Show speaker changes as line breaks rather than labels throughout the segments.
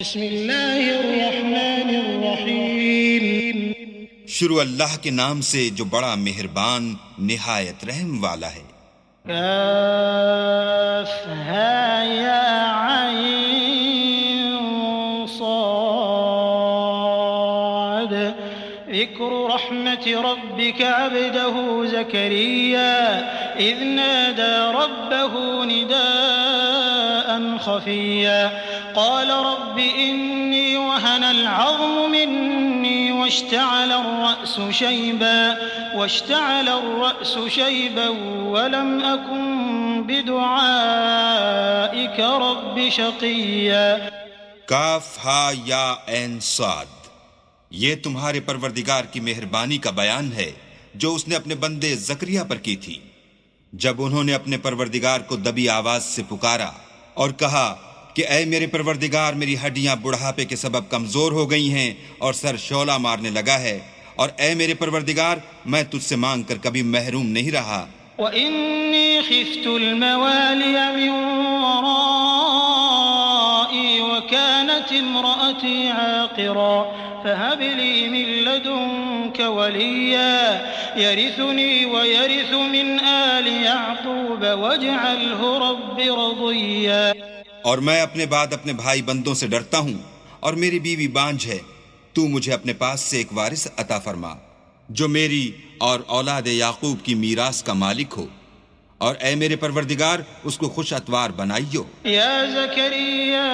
بسم اللہ الرحمن الرحیم
شروع اللہ کے نام سے جو بڑا مہربان نہایت رحم والا ہے۔
کاف ہا یا عین صاد ذکر رحمت ربک عبده زکریا اذ نادى ربه نداء خفیا قال رب إني وهن العظم مني واشتعل الرأس شيبا ولم أكن بدعائك رب شقيا۔
کاف ہا یا عین صاد، یہ تمہارے پروردگار کی مہربانی کا بیان ہے جو اس نے اپنے بندے زکریا پر کی تھی جب انہوں نے اپنے پروردگار کو دبی آواز سے پکارا اور کہا کہ اے میرے پروردگار، میری ہڈیاں بڑھاپے کے سبب کمزور ہو گئی ہیں اور سر شعلہ مارنے لگا ہے، اور اے میرے پروردگار میں تجھ سے مانگ کر کبھی محروم نہیں رہا۔
وَإِنِّي خِفْتُ الْمَوَالِيَ مِنْ وَرَائِي وَكَانَتِ امْرَأَتِي عَاقِرًا فَهَبْ لِي مِن لَّدُنكَ وَلِيًّا يَرِثُنِي وَيَرِثُ مِنْ آلِ يَعْقُوبَ وَاجْعَلْهُ رَبِّ رَضِيًّا۔
اور میں اپنے بعد اپنے بھائی بندوں سے ڈرتا ہوں، اور میری بیوی بانجھ ہے، تو مجھے اپنے پاس سے ایک وارث عطا فرما جو میری اور اولاد یعقوب کی میراث کا مالک ہو، اور اے میرے پروردگار اس کو خوش اتوار بنائیو۔
یا زکریا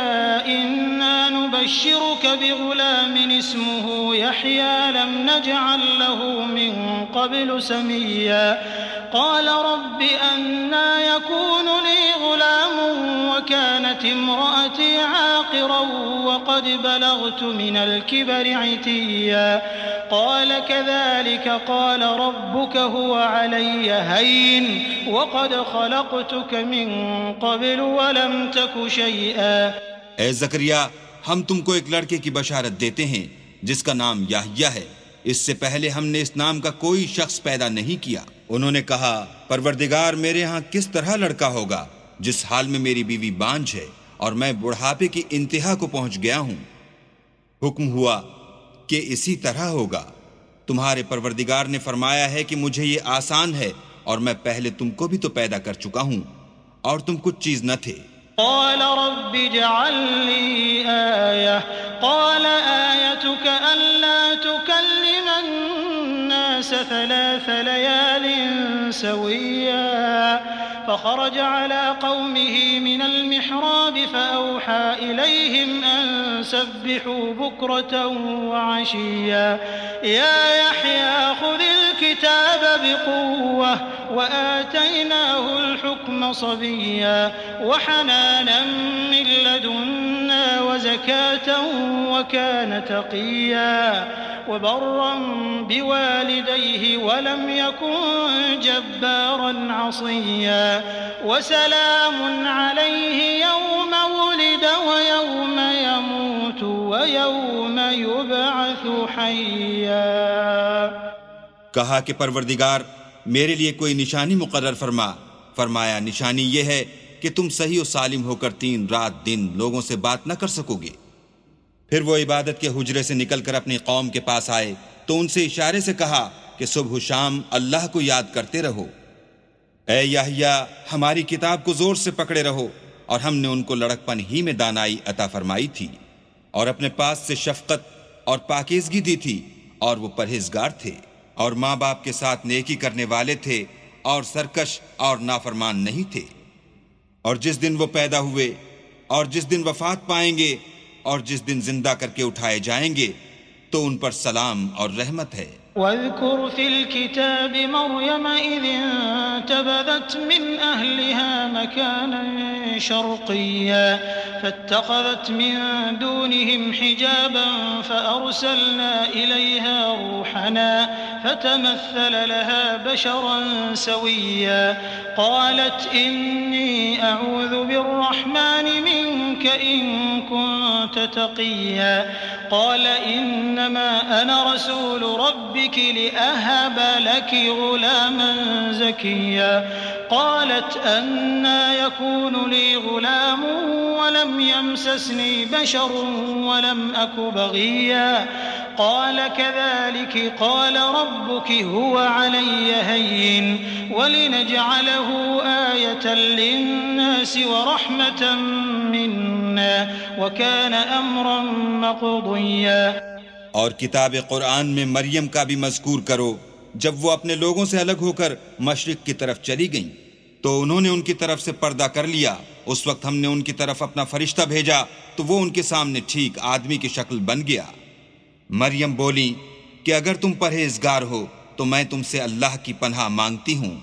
انا نبشرک بغلام اسمه یحیی لم نجعل له من قبل سمیا قال رب أنا يكون لي غلام وكانت امرأتي عاقرا وقد بلغت من الكبر عتيا قال كذلك قال ربك هو علي هين وقد خلقتك من قبل ولم تك شيئا۔
اے زکریا، ہم تم کو ایک لڑکے کی بشارت دیتے ہیں جس کا نام یحییٰ ہے، اس سے پہلے ہم نے اس نام کا کوئی شخص پیدا نہیں کیا۔ انہوں نے کہا پروردگار میرے ہاں کس طرح لڑکا ہوگا جس حال میں میری بیوی بانجھ ہے اور میں بڑھاپے کی انتہا کو پہنچ گیا ہوں۔ حکم ہوا کہ اسی طرح ہوگا، تمہارے پروردگار نے فرمایا ہے کہ مجھے یہ آسان ہے اور میں پہلے تم کو بھی تو پیدا کر چکا ہوں اور تم کچھ چیز نہ تھے۔
قال رب اجعل لي آية قال آيتك ألا تكلم الناس 3 ليال سويا فخرج على قومه من المحراب فأوحى إليهم أن سبحوا بكرة وعشيا يا يحيى خذ الكتاب بقوة وآتيناه الحكم صبيا وحنانا من لدنا وزكاة وكان تقيا وبرا بوالديه ولم يكن جبارا عصيا وسلام عليه يوم ولد ويوم يموت ويوم يبعث حيا۔
کہا کہ پروردگار میرے لیے کوئی نشانی مقرر فرمایا نشانی یہ ہے کہ تم صحیح و سالم ہو کر 3 رات دن لوگوں سے بات نہ کر سکو گے۔ پھر وہ عبادت کے حجرے سے نکل کر اپنی قوم کے پاس آئے تو ان سے اشارے سے کہا کہ صبح و شام اللہ کو یاد کرتے رہو۔ اے یحییٰ ہماری کتاب کو زور سے پکڑے رہو، اور ہم نے ان کو لڑکپن ہی میں دانائی عطا فرمائی تھی اور اپنے پاس سے شفقت اور پاکیزگی دی تھی، اور وہ پرہیزگار تھے اور ماں باپ کے ساتھ نیکی کرنے والے تھے اور سرکش اور نافرمان نہیں تھے۔ اور جس دن وہ پیدا ہوئے اور جس دن وفات پائیں گے اور جس دن زندہ کر کے اٹھائے جائیں گے تو ان پر سلام اور رحمت ہے۔
واذكر في الكتاب مريم إذ انتبذت من أهلها مكانا شرقيا فاتخذت من دونهم حجابا فأرسلنا إليها روحنا فتمثل لها بشرا سويا قالت إني أعوذ بالرحمن منك إن كنت تقيا قال إنما أنا رسول ربك لأهب لك غلاما زكيا قالت أنى يكون لي غلام ولم يمسسني بشر ولم أك بغيا قال كذلك قال ربك هو علي هين ولنجعله آية للناس ورحمة منا وكان أمرا مقضيا۔
اور کتاب قرآن میں مریم کا بھی مذکور کرو، جب وہ اپنے لوگوں سے الگ ہو کر مشرق کی طرف چلی گئیں تو انہوں نے ان کی طرف سے پردہ کر لیا۔ اس وقت ہم نے ان کی طرف اپنا فرشتہ بھیجا تو وہ ان کے سامنے ٹھیک آدمی کی شکل بن گیا۔ مریم بولی کہ اگر تم پرہیزگار ہو تو میں تم سے اللہ کی پناہ مانگتی ہوں۔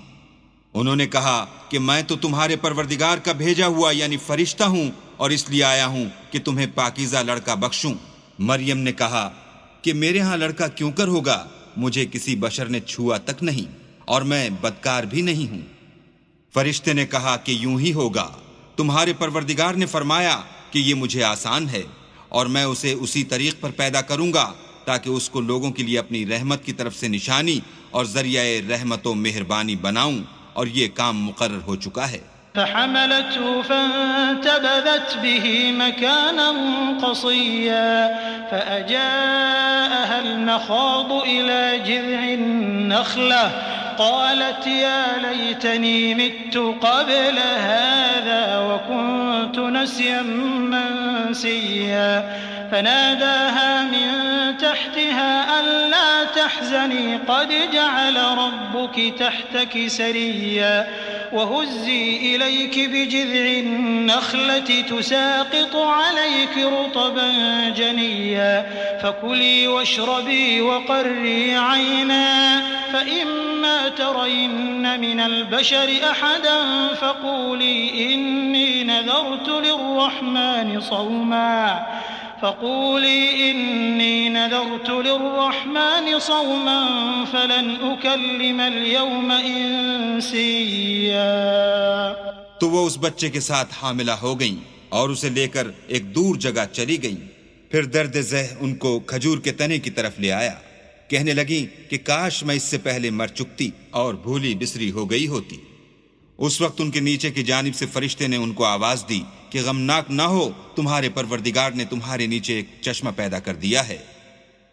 انہوں نے کہا کہ میں تو تمہارے پروردگار کا بھیجا ہوا یعنی فرشتہ ہوں اور اس لیے آیا ہوں کہ تمہیں پاکیزہ لڑکا بخشوں۔ مریم نے کہا کہ میرے ہاں لڑکا کیوں کر ہوگا، مجھے کسی بشر نے چھوا تک نہیں اور میں بدکار بھی نہیں ہوں۔ فرشتے نے کہا کہ یوں ہی ہوگا، تمہارے پروردگار نے فرمایا کہ یہ مجھے آسان ہے اور میں اسے اسی طریق پر پیدا کروں گا تاکہ اس کو لوگوں کے لیے اپنی رحمت کی طرف سے نشانی اور ذریعہ رحمت و مہربانی بناؤں، اور یہ کام مقرر ہو چکا ہے۔
فحملته فانتبذت به مكانا قصيا فأجاءها المخاض إلى جذع النخلة قالت يا ليتني مت قبل هذا وكنت نسيا منسيا فناداها من تحتها ألا تحزني قد جعل ربك تحتك سريا وهزي إليك بجذع النخلة تساقط عليك رطبا جنيا فكلي واشربي وقري عينا فإما ترين من البشر أحدا فقولي إني نذرت للرحمن صوما فلن أكلم اليوم إنسيا۔
تو وہ اس بچے کے ساتھ حاملہ ہو گئیں اور اسے لے کر ایک دور جگہ چلی گئیں۔ پھر درد ذہ ان کو کھجور کے تنے کی طرف لے آیا، کہنے لگیں کہ کاش میں اس سے پہلے مر چکتی اور بھولی بسری ہو گئی ہوتی۔ اس وقت ان کے نیچے کی جانب سے فرشتے نے ان کو آواز دی کہ غمناک نہ ہو، تمہارے پروردگار نے تمہارے نیچے ایک چشمہ پیدا کر دیا ہے،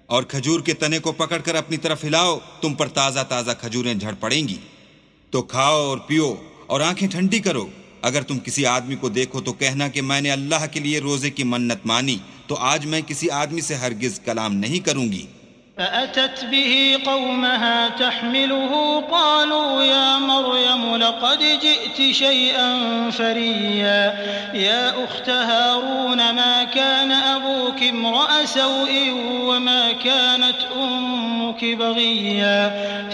اور کھجور کے تنے کو پکڑ کر اپنی طرف ہلاؤ، تم پر تازہ تازہ کھجوریں جھڑ پڑیں گی، تو کھاؤ اور پیو اور آنکھیں ٹھنڈی کرو۔ اگر تم کسی آدمی کو دیکھو تو کہنا کہ میں نے اللہ کے لیے روزے کی منت مانی، تو آج میں کسی آدمی سے ہرگز کلام نہیں کروں گی۔
فأتت به قومها تحمله قالوا يا مريم لقد جئت شيئا فريا يا أخت هارون ما كان أبوك امرأ سوء وما كانت أمك بغيا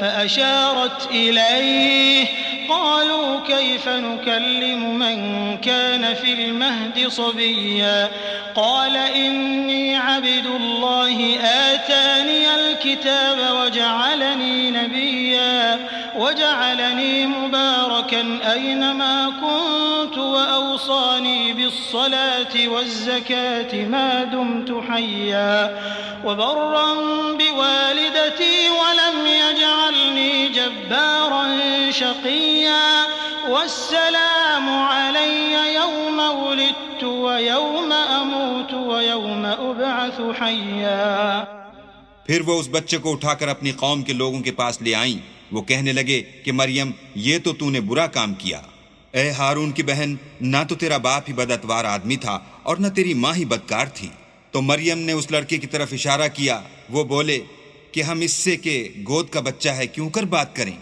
فأشارت إليه قالوا كيف نكلم من كان في المهد صبيا قال إني عبد الله آتاني الكتاب وجعلني نبيا وجعلني مباركا أينما كنت وأوصاني بالصلاة والزكاة ما دمت حيا وبرا بوالدتي ولم يجعلني جبارا شقيا والسلام علي يوم ولدت ويوم أموت ويوم أبعث حيا۔
پھر وہ اس بچے کو اٹھا کر اپنی قوم کے لوگوں کے پاس لے آئیں۔ وہ کہنے لگے کہ مریم یہ تو نے برا کام کیا، اے ہارون کی بہن، نہ تو تیرا باپ ہی بداتوار آدمی تھا اور نہ تیری ماں ہی بدکار تھی۔ تو مریم نے اس لڑکے کی طرف اشارہ کیا، وہ بولے کہ ہم اس سے کہ گود کا بچہ ہے کیوں کر بات کریں؟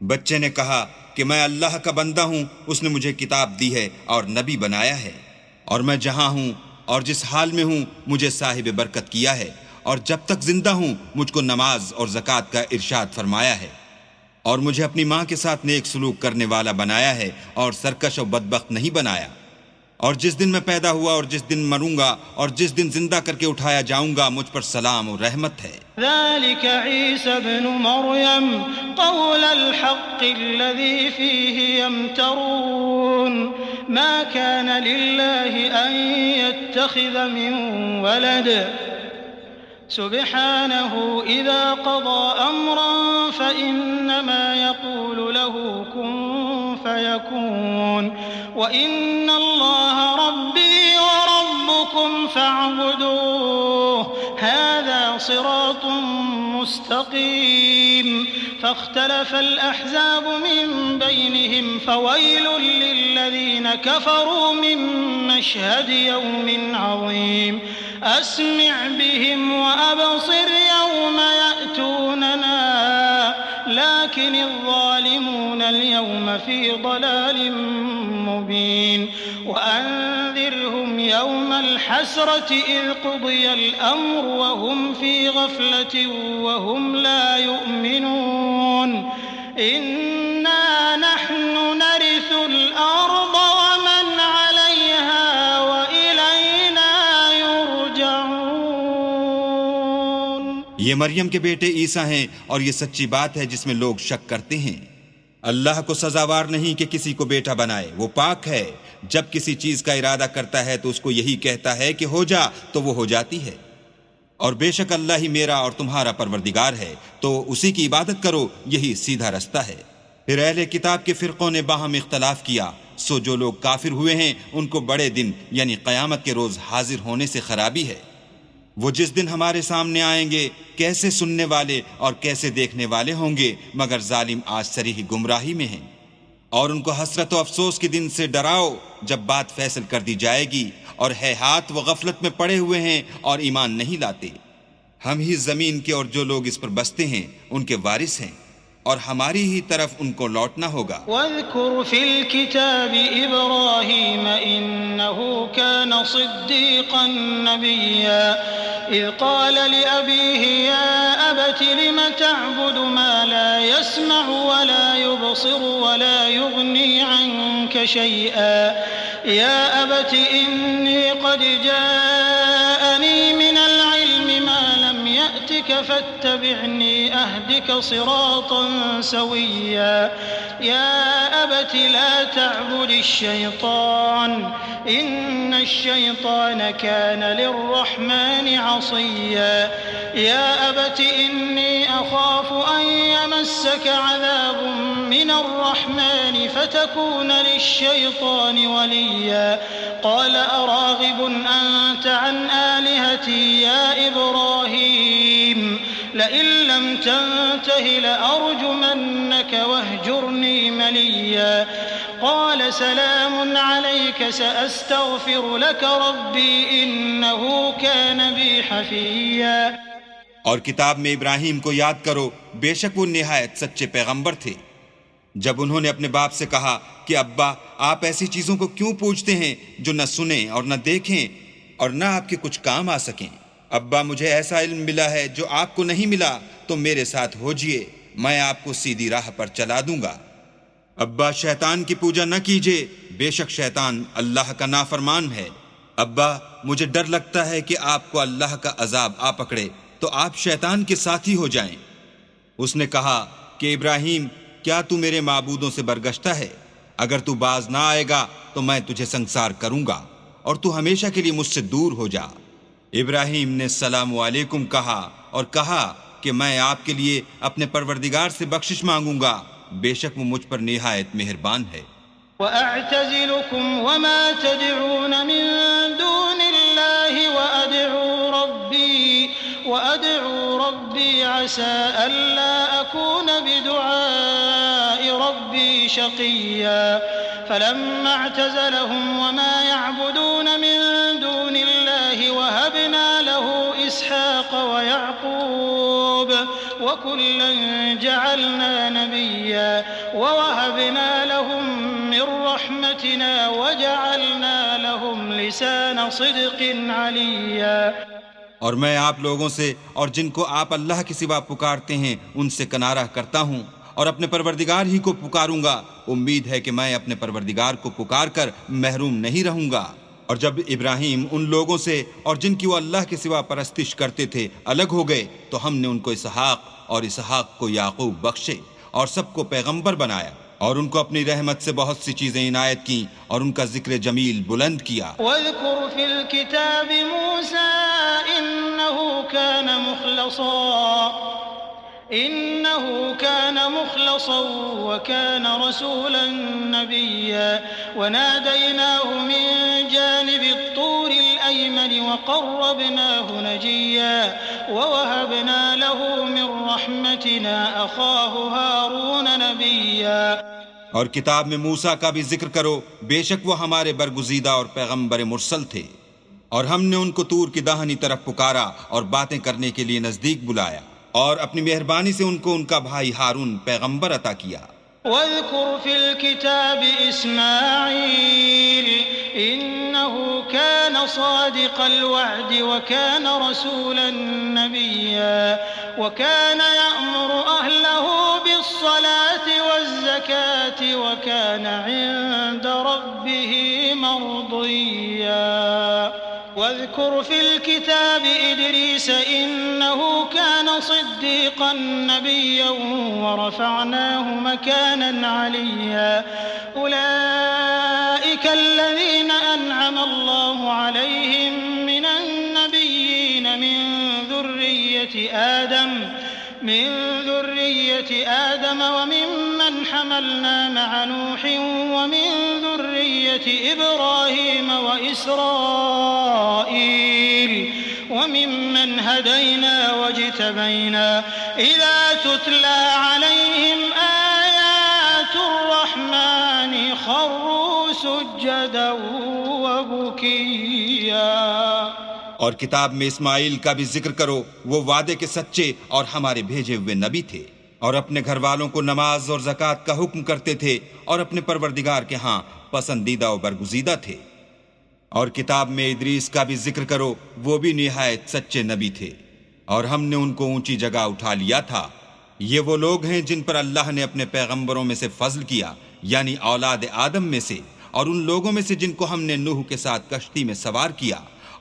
بچے نے کہا کہ میں اللہ کا بندہ ہوں، اس نے مجھے کتاب دی ہے اور نبی بنایا ہے، اور میں جہاں ہوں اور جس حال میں ہوں مجھے صاحب برکت کیا ہے، اور جب تک زندہ ہوں مجھ کو نماز اور زکوٰۃ کا ارشاد فرمایا ہے، اور مجھے اپنی ماں کے ساتھ نیک سلوک کرنے والا بنایا ہے اور سرکش و بدبخت نہیں بنایا، اور جس دن میں پیدا ہوا اور جس دن مروں گا اور جس دن زندہ کر کے اٹھایا جاؤں گا مجھ پر سلام و رحمت ہے۔
ذلك عيسى ابن مريم قول الحق الذي فيه يمترون ما كان لله أن يتخذ من ولد سبحانه إذا قضى أمرا فإنما يقول له كن فيكون وإن الله ربي وربكم فاعبدوه هذا صراط مستقيم فاختلف الأحزاب من بينهم فويل للذين كفروا من مشهد يوم عظيم أسمع بهم وأبصر يوم يأتوننا لكن الظالمون اليوم في ضلال مبين وأنذرهم يوم الحسرة إذ قضي الأمر وهم في غفلة وهم لا يؤمنون إنا نحن نرث الأرض ومن عليها وإلينا يرجعون.
یہ مریم کے بیٹے عیسیٰ ہیں اور یہ سچی بات ہے جس میں لوگ شک کرتے ہیں. اللہ کو سزاوار نہیں کہ کسی کو بیٹا بنائے، وہ پاک ہے. جب کسی چیز کا ارادہ کرتا ہے تو اس کو یہی کہتا ہے کہ ہو جا تو وہ ہو جاتی ہے. اور بے شک اللہ ہی میرا اور تمہارا پروردگار ہے، تو اسی کی عبادت کرو، یہی سیدھا رستہ ہے. پھر اہل کتاب کے فرقوں نے باہم اختلاف کیا، سو جو لوگ کافر ہوئے ہیں ان کو بڑے دن یعنی قیامت کے روز حاضر ہونے سے خرابی ہے. وہ جس دن ہمارے سامنے آئیں گے کیسے سننے والے اور کیسے دیکھنے والے ہوں گے، مگر ظالم آج صریح گمراہی میں ہیں. اور ان کو حسرت و افسوس کے دن سے ڈراؤ جب بات فیصل کر دی جائے گی، اور ہے ہاتھ وہ غفلت میں پڑے ہوئے ہیں اور ایمان نہیں لاتے. ہم ہی زمین کے اور جو لوگ اس پر بستے ہیں ان کے وارث ہیں، اور ہماری ہی طرف ان کو لوٹنا ہوگا.
واذكر في الكتاب إبراهيم إنه كان صديقا نبيا إذ قال لأبيه يا أبت لم تعبد ما لا يسمع ولا يبصر ولا يغني عنك شيئا يا أبت إني قد جاءني من العلم ما لم يأتك فاتبعني أهدك صراطا سويا يا أبت لا تعبد الشيطان إن الشيطان كان للرحمن عصيا يا أبت إني أخاف أن يمسك عذاب من الرحمن فتكون للشيطان وليا قال أراغب أنت عن آلهتي يا إبراهيم لئن لم تنته لأرجمنك واهجرني مليا قال سلام عليك سأستغفر لك ربي إنه كان بي حفيا.
اور کتاب میں ابراہیم کو یاد کرو، بے شک وہ نہایت سچے پیغمبر تھے. جب انہوں نے اپنے باپ سے کہا کہ ابا آپ ایسی چیزوں کو کیوں پوچھتے ہیں جو نہ سنیں اور نہ دیکھیں اور نہ آپ کے کچھ کام آ سکیں. ابا مجھے ایسا علم ملا ہے جو آپ کو نہیں ملا، تو میرے ساتھ ہوجئے، میں آپ کو سیدھی راہ پر چلا دوں گا. ابا شیطان کی پوجا نہ کیجئے، بے شک شیطان اللہ کا نافرمان ہے. ابا مجھے ڈر لگتا ہے کہ آپ کو اللہ کا عذاب آ پکڑے تو آپ شیطان کے ساتھی ہو جائیں. اس نے کہا کہ ابراہیم کیا تو میرے معبودوں سے برگشتہ ہے؟ اگر تو باز نہ آئے گا تو میں تجھے سنسار کروں گا اور تو ہمیشہ کے لیے مجھ سے دور ہو جا. ابراہیم نے السلام علیکم کہا اور کہا کہ میں آپ کے لیے اپنے پروردگار سے بخشش مانگوں گا، بے شک وہ مجھ پر نہایت مہربان ہے.
وَأَعْتَزِلُكُمْ وَمَا تَدْعُونَ مِن دُونِ اللَّهِ وَأَدْعُو رَبِّي عَسَىٰ أَلَّا أَكُونَ بِدُعَاءِ رَبِّي شَقِيًّا. فَلَمَّا اعْتَزَلَهُمْ وَمَا يَعْبُدُونَ مِن دُونِ اللَّهِ وَهَبْنَا لَهُ إِسْحَاقَ وَيَعْقُوبَ وَكُلًّا جَعَلْنَا نَبِيًّا وَوَهَبْنَا لَهُم مِّن رَّحْمَتِنَا وَجَعَلْنَا لَهُمْ لِسَانَ صِدْقٍ عَلِيًّا.
اور میں آپ لوگوں سے اور جن کو آپ اللہ کے سوا پکارتے ہیں ان سے کنارہ کرتا ہوں اور اپنے پروردگار ہی کو پکاروں گا. امید ہے کہ میں اپنے پروردگار کو پکار کر محروم نہیں رہوں گا. اور جب ابراہیم ان لوگوں سے اور جن کی وہ اللہ کے سوا پرستش کرتے تھے الگ ہو گئے تو ہم نے ان کو اسحاق اور اسحاق کو یعقوب بخشے اور سب کو پیغمبر بنایا اور ان کو اپنی رحمت سے بہت سی چیزیں عنایت کی اور ان کا ذکر جمیل بلند کیا.
وَاذْكُرْ فِي الْكِتَابِ مُوسَىٰ إِنَّهُ كَانَ إنه كان مخلصا وكان رسولا نبيا وناديناه من جانب الطور الأيمن وقربناه نجيا ووهبنا له من رحمتنا أخاه هارون نبيا.
اور کتاب میں موسیٰ کا بھی ذکر کرو، بے شک وہ ہمارے برگزیدہ اور پیغمبر مرسل تھے، اور ہم نے ان کو طور کی داہنی طرف پکارا اور باتیں کرنے کے لیے نزدیک بلایا، اور اپنی مہربانی سے ان کو ان کا بھائی ہارون پیغمبر عطا کیا.
واذكر في الكتاب إسماعيل إنه كان صادق الوعد وكان رسولا نبيا وكان يأمر أهله بالصلاة والزكاة وكان عند ربه مرضيا. واذكر في الكتاب إدريس إنه كان صديقا نبيا ورفعناه مكانا عليا. أولئك الذين أنعم الله عليهم من النبيين من ذرية آدم وممن حملنا مع نوح ومن ذرية إبراهيم وإسرائيل وممن هدينا واجتبينا إذا تتلى عليهم آيات الرحمن خروا سجدا وبكيا.
اور کتاب میں اسماعیل کا بھی ذکر کرو، وہ وعدے کے سچے اور ہمارے بھیجے ہوئے نبی تھے، اور اپنے گھر والوں کو نماز اور زکوٰۃ کا حکم کرتے تھے، اور اپنے پروردگار کے ہاں پسندیدہ و برگزیدہ تھے. اور کتاب میں ادریس کا بھی ذکر کرو، وہ بھی نہایت سچے نبی تھے، اور ہم نے ان کو اونچی جگہ اٹھا لیا تھا. یہ وہ لوگ ہیں جن پر اللہ نے اپنے پیغمبروں میں سے فضل کیا، یعنی اولاد آدم میں سے، اور ان لوگوں میں سے جن کو ہم نے نوح کے ساتھ کشتی میں سوار کیا،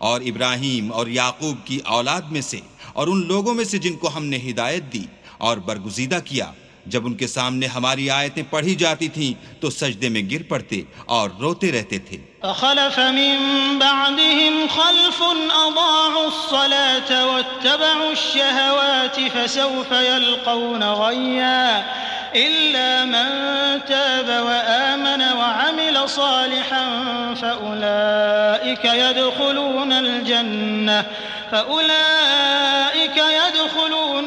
اور ابراہیم اور یعقوب کی اولاد میں سے، اور ان لوگوں میں سے جن کو ہم نے ہدایت دی اور برگزیدہ کیا. جب ان کے سامنے ہماری آیتیں پڑھی جاتی تھیں تو سجدے میں گر پڑتے اور روتے رہتے تھے.
فخلف من بعدهم خلف أضاعوا الصلاة واتبعوا الشهوات فسوف يلقون غيا إلا من تاب وآمن وعمل صالحا فأولئك يدخلون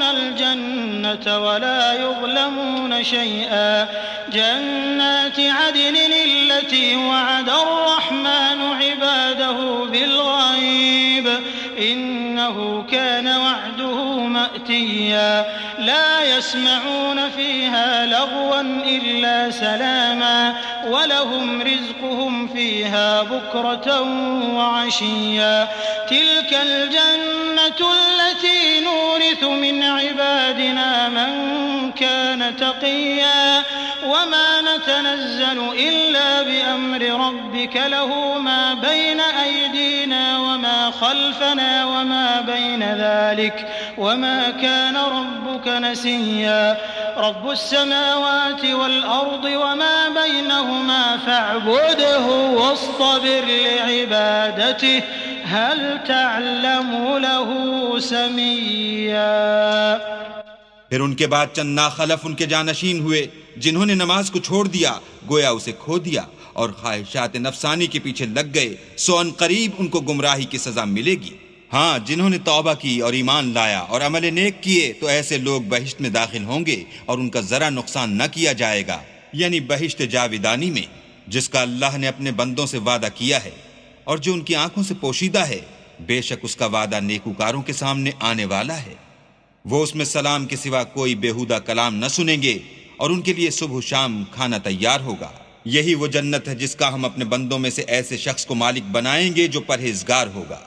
الجنة ولا يظلمون شيئا. جنات عدن التي وعد الرحمن عباده بالغيب إنه كان وعده مأتيا. لا يسمعون فيها لغوا إلا سلاما ولهم رزقهم فيها بكرة وعشيا. تلك الجنة التي نورث من عبادنا من كان تقيا وما نتنزل إلا بأمر ربك له ما بين أيدينا وما خلفنا وما بين ذلك وما كان ربك نسيا. رب السماوات والأرض وما بينهما فاعبده واصطبر لعبادته هل تعلم له سميا.
پھر ان کے بعد چند ناخلف ان کے جانشین ہوئے جنہوں نے نماز کو چھوڑ دیا، گویا اسے کھو دیا، اور خواہشات نفسانی کے پیچھے لگ گئے، سو ان قریب ان کو گمراہی کی سزا ملے گی. ہاں، جنہوں نے توبہ کی اور ایمان لایا اور عمل نیک کیے تو ایسے لوگ بہشت میں داخل ہوں گے اور ان کا ذرا نقصان نہ کیا جائے گا، یعنی بہشت جاویدانی میں، جس کا اللہ نے اپنے بندوں سے وعدہ کیا ہے اور جو ان کی آنکھوں سے پوشیدہ ہے. بے شک اس کا وعدہ نیکوکاروں کے سامنے آنے والا ہے. وہ اس میں سلام کے سوا کوئی بیہودہ کلام نہ سنیں گے اور ان کے لیے صبح و شام کھانا تیار ہوگا. یہی وہ جنت ہے جس کا ہم اپنے بندوں میں سے ایسے شخص کو مالک بنائیں گے جو پرہیزگار ہوگا.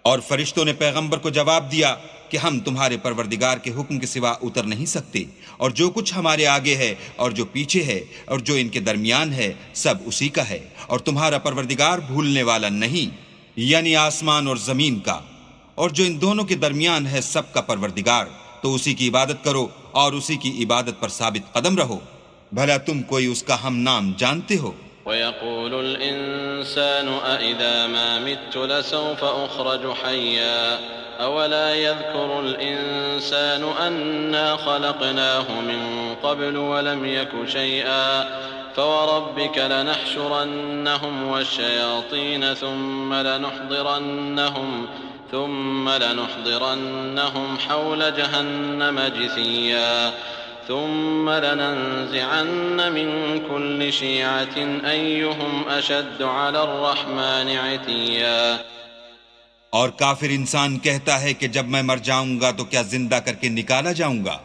اور فرشتوں نے پیغمبر کو جواب دیا کہ ہم تمہارے پروردگار کے حکم کے سوا اتر نہیں سکتے، اور جو کچھ ہمارے آگے ہے اور جو پیچھے ہے اور جو ان کے درمیان ہے سب اسی کا ہے، اور تمہارا پروردگار بھولنے والا نہیں، یعنی آسمان اور زمین کا اور جو ان دونوں کے درمیان ہے سب کا پروردگار. تو اسی کی عبادت کرو اور اسی کی عبادت پر ثابت قدم رہو. بھلا تم کوئی اس کا ہم نام جانتے ہو؟
وَيَقُولُ الْإِنسَانُ أَإِذَا مَا مِتُّ لَسَوْفَ أُخْرَجُ حَيًّا أولا يذكر الإنسان أنا خلقناه من قبل ولم يك شيئا فوربك لنحشرنهم والشياطين ثم لنحضرنهم حول جهنم جثيا ثم لننزعن من كل شيعة أيهم أشد على الرحمن عتيا.
اور کافر انسان کہتا ہے کہ جب میں مر جاؤں گا تو کیا زندہ کر کے نکالا جاؤں گا؟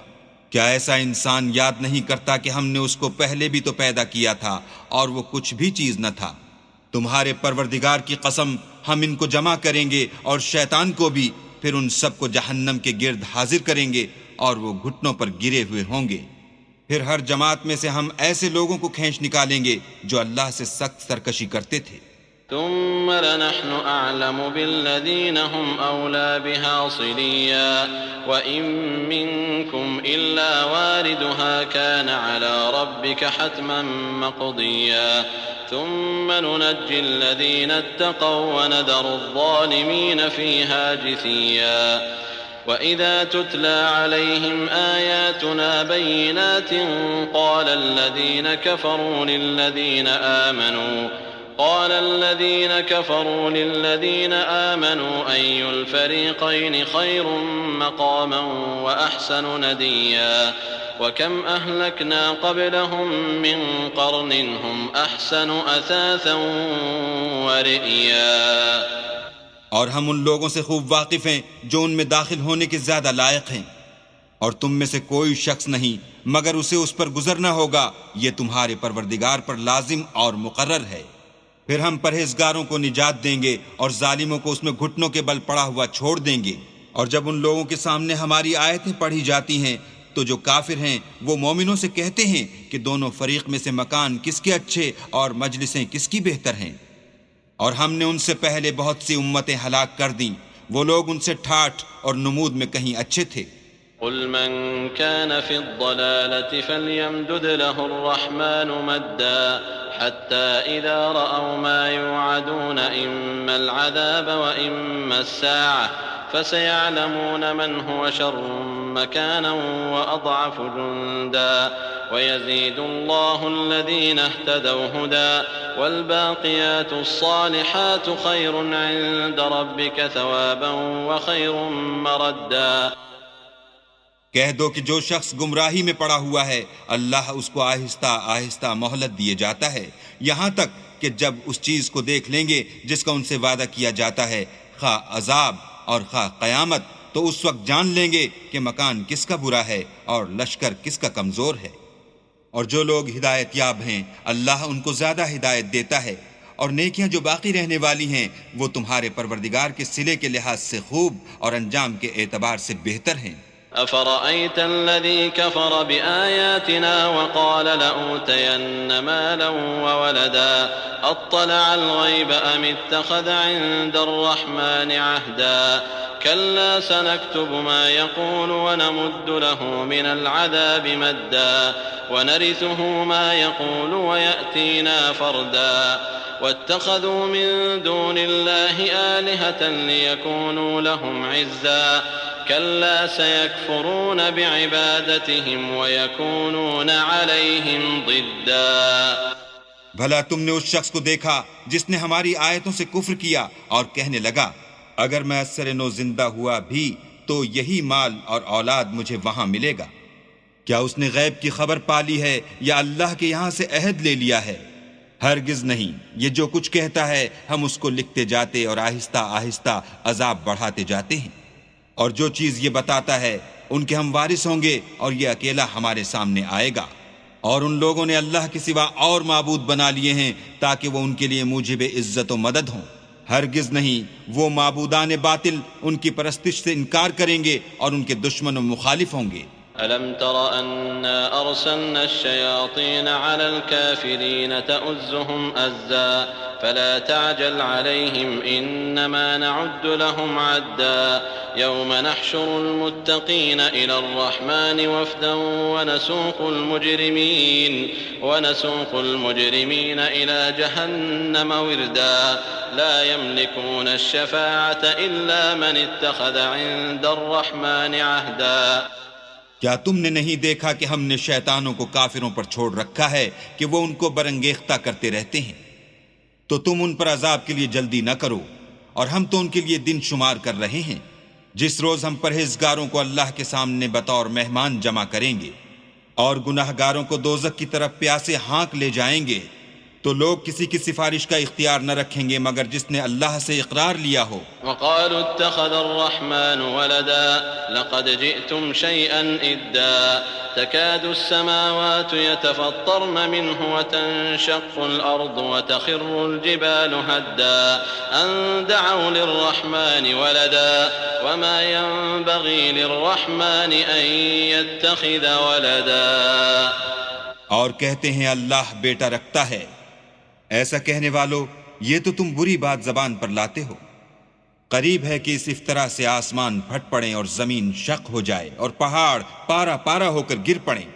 کیا ایسا انسان یاد نہیں کرتا کہ ہم نے اس کو پہلے بھی تو پیدا کیا تھا اور وہ کچھ بھی چیز نہ تھا؟ تمہارے پروردگار کی قسم ہم ان کو جمع کریں گے اور شیطان کو بھی، پھر ان سب کو جہنم کے گرد حاضر کریں گے اور وہ گھٹنوں پر گرے ہوئے ہوں گے. پھر ہر جماعت میں سے ہم ایسے لوگوں کو کھینچ نکالیں گے جو اللہ سے سخت سرکشی کرتے تھے.
ثم لنحن أعلم بالذين هم أولى بها صليا وإن منكم إلا واردها كان على ربك حتما مقضيا ثم ننجي الذين اتقوا وندر الظالمين فيها جثيا. وإذا تتلى عليهم آياتنا بينات قال الذين كفروا للذين آمنوا أي الفريقين خير مقاما وأحسن نديا. وكم أهلكنا قبلهم من قرن هم أحسن أثاثا ورئيا.
اور ہم ان لوگوں سے خوب واقف ہیں جو ان میں داخل ہونے کے زیادہ لائق ہیں، اور تم میں سے کوئی شخص نہیں مگر اسے اس پر گزرنا ہوگا، یہ تمہارے پروردگار پر لازم اور مقرر ہے. پھر ہم پرہیزگاروں کو نجات دیں گے اور ظالموں کو اس میں گھٹنوں کے بل پڑا ہوا چھوڑ دیں گے. اور جب ان لوگوں کے سامنے ہماری آیتیں پڑھی جاتی ہیں تو جو کافر ہیں وہ مومنوں سے کہتے ہیں کہ دونوں فریق میں سے مکان کس کے اچھے اور مجلسیں کس کی بہتر ہیں. اور ہم نے ان سے پہلے بہت سی امتیں ہلاک کر دیں، وہ لوگ ان سے ٹھاٹھ اور نمود میں کہیں اچھے تھے.
قل من كان في الضلالة فليمدد له الرحمن مدا حتى إذا رأوا ما يوعدون إما العذاب وإما الساعة فسيعلمون من هو شر مكانا وأضعف جندا ويزيد الله الذين اهتدوا هدى والباقيات الصالحات خير عند ربك ثوابا وخير مردا.
کہہ دو کہ جو شخص گمراہی میں پڑا ہوا ہے اللہ اس کو آہستہ آہستہ مہلت دیے جاتا ہے، یہاں تک کہ جب اس چیز کو دیکھ لیں گے جس کا ان سے وعدہ کیا جاتا ہے، خواہ عذاب اور خواہ قیامت، تو اس وقت جان لیں گے کہ مکان کس کا برا ہے اور لشکر کس کا کمزور ہے. اور جو لوگ ہدایت یاب ہیں اللہ ان کو زیادہ ہدایت دیتا ہے، اور نیکیاں جو باقی رہنے والی ہیں وہ تمہارے پروردگار کے صلے کے لحاظ سے خوب اور انجام کے اعتبار سے بہتر ہیں.
أفرأيت الذي كفر بآياتنا وقال لأوتين مالا وولدا أطلع الغيب أم اتخذ عند الرحمن عهدا كلا سنكتب ما يقول ونمد له من العذاب مدا ونرثه ما يقول ويأتينا فردا واتخذوا من دون الله آلهة ليكونوا لهم عزا كلا سيكفرون بعبادتهم ويكونون عليهم ضدا.
بھلا تم نے اس شخص کو دیکھا جس نے ہماری آیتوں سے کفر کیا اور کہنے لگا اگر میں اثر نو زندہ ہوا بھی تو یہی مال اور اولاد مجھے وہاں ملے گا. کیا اس نے غیب کی خبر پالی ہے یا اللہ کے یہاں سے عہد لے لیا ہے؟ ہرگز نہیں. یہ جو کچھ کہتا ہے ہم اس کو لکھتے جاتے اور آہستہ آہستہ عذاب بڑھاتے جاتے ہیں. اور جو چیز یہ بتاتا ہے ان کے ہم وارث ہوں گے اور یہ اکیلا ہمارے سامنے آئے گا. اور ان لوگوں نے اللہ کے سوا اور معبود بنا لیے ہیں تاکہ وہ ان کے لیے موجب عزت و مدد ہوں. ہرگز نہیں، وہ معبودان باطل ان کی پرستش سے انکار کریں گے اور ان کے دشمن و مخالف ہوں گے.
ألم تر أنا أرسلنا الشياطين على الكافرين تؤزهم أزا فلا تعجل عليهم إنما نعد لهم عدا يوم نحشر المتقين إلى الرحمن وفدا ونسوق المجرمين إلى جهنم وردا لا يملكون الشفاعة إلا من اتخذ عند الرحمن عهدا.
کیا تم نے نہیں دیکھا کہ ہم نے شیطانوں کو کافروں پر چھوڑ رکھا ہے کہ وہ ان کو برانگیختہ کرتے رہتے ہیں؟ تو تم ان پر عذاب کے لیے جلدی نہ کرو، اور ہم تو ان کے لیے دن شمار کر رہے ہیں جس روز ہم پرہیزگاروں کو اللہ کے سامنے بطور مہمان جمع کریں گے اور گناہگاروں کو دوزخ کی طرف پیاسے ہانک لے جائیں گے، تو لوگ کسی کی سفارش کا اختیار نہ رکھیں گے مگر جس نے اللہ سے اقرار لیا ہو.
وقالوا اتخذ الرحمن ولدا لقد جئتم شيئا إدا تكاد السماوات يتفطرن منه وتنشق الأرض وتخر الجبال هدا أن دعوا للرحمن ولدا وما ينبغي للرحمن أن يتخذ ولدا.
اور کہتے ہیں اللہ بیٹا رکھتا ہے. ایسا کہنے والو، یہ تو تم بری بات زبان پر لاتے ہو. قریب ہے کہ اس افطرا سے آسمان پھٹ پڑیں اور زمین شق ہو جائے اور پہاڑ پارا پارا ہو کر گر پڑیں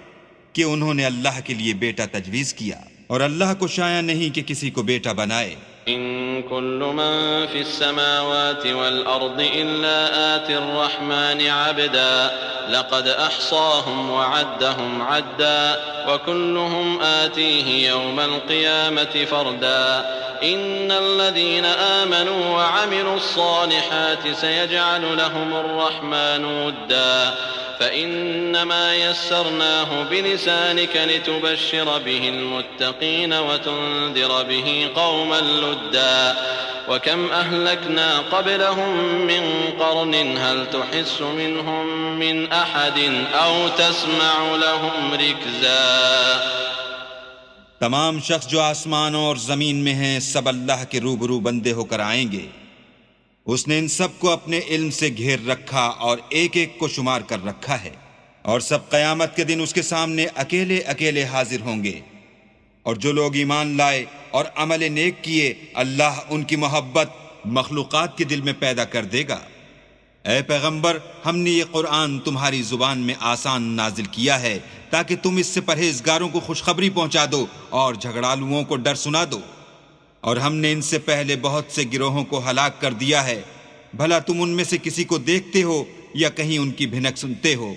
کہ انہوں نے اللہ کے لیے بیٹا تجویز کیا، اور اللہ کو شایع نہیں کہ کسی کو بیٹا بنائے.
إن كل من في السماوات والأرض إلا آتي الرحمن عبدا لقد أحصاهم وعدهم عدا وكلهم آتيه يوم القيامة فردا. إن الذين آمنوا وعملوا الصالحات سيجعل لهم الرحمن ودا فإنما يسرناه بلسانك لتبشر به المتقين وتنذر به قوما لدا وكم أهلكنا قبلهم من قرن هل تحس منهم من أحد أو تسمع لهم ركزا.
تمام شخص جو آسمانوں اور زمین میں ہیں سب اللہ کے روبرو بندے ہو کر آئیں گے. اس نے ان سب کو اپنے علم سے گھیر رکھا اور ایک ایک کو شمار کر رکھا ہے، اور سب قیامت کے دن اس کے سامنے اکیلے اکیلے حاضر ہوں گے. اور جو لوگ ایمان لائے اور عمل نیک کیے اللہ ان کی محبت مخلوقات کے دل میں پیدا کر دے گا. اے پیغمبر، ہم نے یہ قرآن تمہاری زبان میں آسان نازل کیا ہے تاکہ تم اس سے پرہیزگاروں کو خوشخبری پہنچا دو اور جھگڑالوؤں کو ڈر سنا دو. اور ہم نے ان سے پہلے بہت سے گروہوں کو ہلاک کر دیا ہے، بھلا تم ان میں سے کسی کو دیکھتے ہو یا کہیں ان کی بھنک سنتے ہو؟